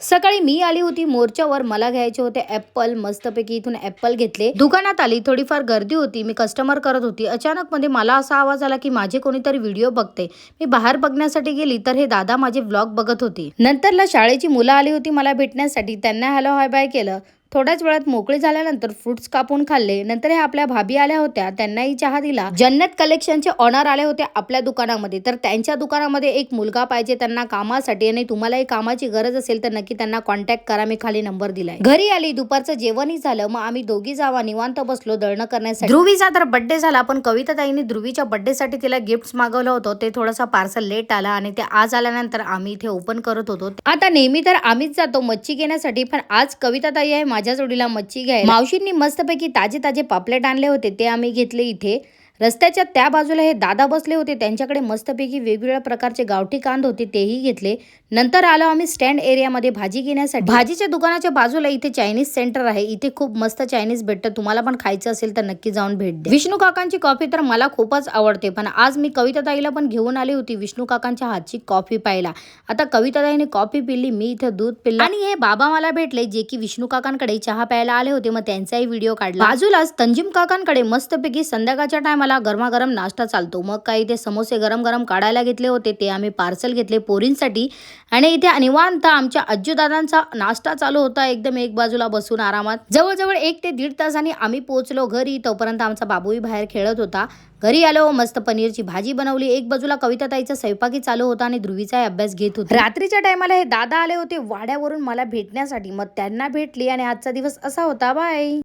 सकाळी मी आली होती मोर्चावर, मला घ्यायचे होते ऍपल. मस्तपैकी इथून ऍपल घेतले. दुकानात आली, थोडीफार गर्दी होती, मी कस्टमर करत होती. अचानक मध्ये मला असा आवाज आला की माझे कोणीतरी व्हिडिओ बघते. मी बाहेर बघण्यासाठी गेली तर हे दादा माझे व्लॉग बघत होते. नंतरला शाळेची मुलं आली होती मला भेटण्यासाठी, त्यांना हॅलो हाय बाय केलं. थोड्याच वेळात मोकळे झाल्यानंतर फ्रुट्स कापून खाल्ले. नंतर हे आपल्या भाभी आल्या होत्या, त्यांनाही चहा दिला. जन्नत कलेक्शनचे ऑनर आले होते आपल्या दुकानामध्ये, तर त्यांच्या दुकानामध्ये एक मुलगा पाहिजे त्यांना कामासाठी, आणि तुम्हालाही कामाची गरज असेल तर नक्की त्यांना कॉन्टॅक्ट करा, मी खाली नंबर दिलाय. घरी आली, दुपारचं जेवणही झालं, मग आम्ही दोघी जावा निवांत बसलो दळणं करण्यासाठी. ध्रुवीचा तर बर्थडे झाला, पण कविता ताईने ध्रुवीच्या बर्थडे साठी तिला गिफ्ट मागवलं होतं. ते थोडंसं पार्सल लेट आला आणि ते आज आल्यानंतर आम्ही इथे ओपन करत होतो. आता नेहमी तर आम्हीच जातो मच्छी घेण्यासाठी, पण आज कविता ताई आहे माझ्या जोडीला मच्छी घ्यायला. मावशींनी मस्तपैकी ताजे ताजे पापलेट आणले होते, ते आम्ही घेतले. इथे रस्त्याच्या त्या बाजूला हे दादा बसले होते, त्यांच्याकडे मस्तपैकी वेगवेगळ्या प्रकारचे गावठी कांद होते, तेही घेतले. नंतर आलो आम्ही स्टँड एरियामध्ये भाजी घेण्यासाठी. भाजीच्या दुकानाच्या बाजूला इथे चायनीज सेंटर आहे, इथे खूप मस्त चायनीज भेटतं. तुम्हाला पण खायचं असेल तर नक्की जाऊन भेट द्या. विष्णू काकांची कॉफी तर मला खूपच आवडते, पण आज मी कविता ताईला पण घेऊन आली होती विष्णू काकांच्या हातची कॉफी प्यायला. आता कविता ताईने कॉफी पिली, मी इथे दूध पिलं, आणि हे बाबा मला भेटले जे की विष्णू काकांकडे चहा प्यायला आले होते, मग त्यांचाही व्हिडिओ काढला. बाजूलाच तंजिम काकांकडे मस्तपैकी संध्याकाळच्या टायमाला गरमागरम नाश्ता चालतो. मग काही ते समोसे गरम गरम काढायला घेतले होते, ते आम्ही पार्सल घेतले पोरींसाठी. आणि इथे निवांत आमच्या अज्जूदादांचा नाश्ता चालू होता, एकदम एक बाजूला बसून आरामात. जवळजवळ 1 ते 1.5 तासांनी आम्ही पोहोचलो घरी. तोपर्यंत आमचा बाबूही बाहेर खेळत होता. घरी आलो, मस्त पनीरची भाजी बनवली. एक बाजूला कविता ताईचा स्वयंपाकी चालू होता आणि ध्रुवीचा अभ्यास घेत होता. रात्रीच्या टायमाला हे दादा आले होते वाड्यावरून मला भेटण्यासाठी, मग त्यांना भेटली आणि आजचा दिवस असा होता. बाय.